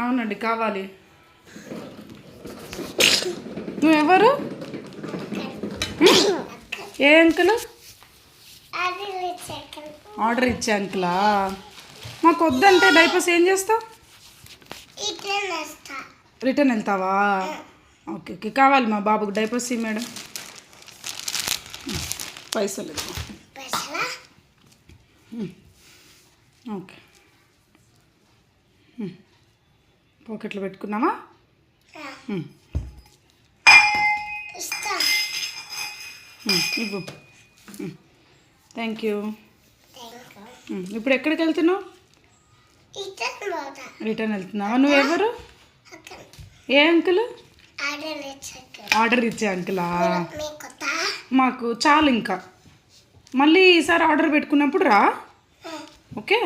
అవునండి కావాలి. నువ్వెవరు? ఏ అంకుల్? ఆర్డర్ ఇచ్చే అంకులా? మాకు వద్దంటే డైపర్స్ ఏం చేస్తావు? రిటర్న్ వెళ్తావా? ఓకే ఓకే, కావాలి మా బాబుకి డైపర్స్ ఇవ్వు మేడం. పైసలు ఓకే. పాకెట్లో పెట్టుకున్నావా? ఇవ్వు. Thank you. ఇప్పుడు ఎక్కడికి వెళ్తున్నావు? రిటర్న్ వెళ్తున్నావా? నువ్వెవరు? ఏ అంకుల్? ఆర్డర్ ఇచ్చే అంకులా? మాకు చాలు, ఇంకా మళ్ళీ ఈసారి ఆర్డర్ పెట్టుకున్నప్పుడు రా. ఓకే.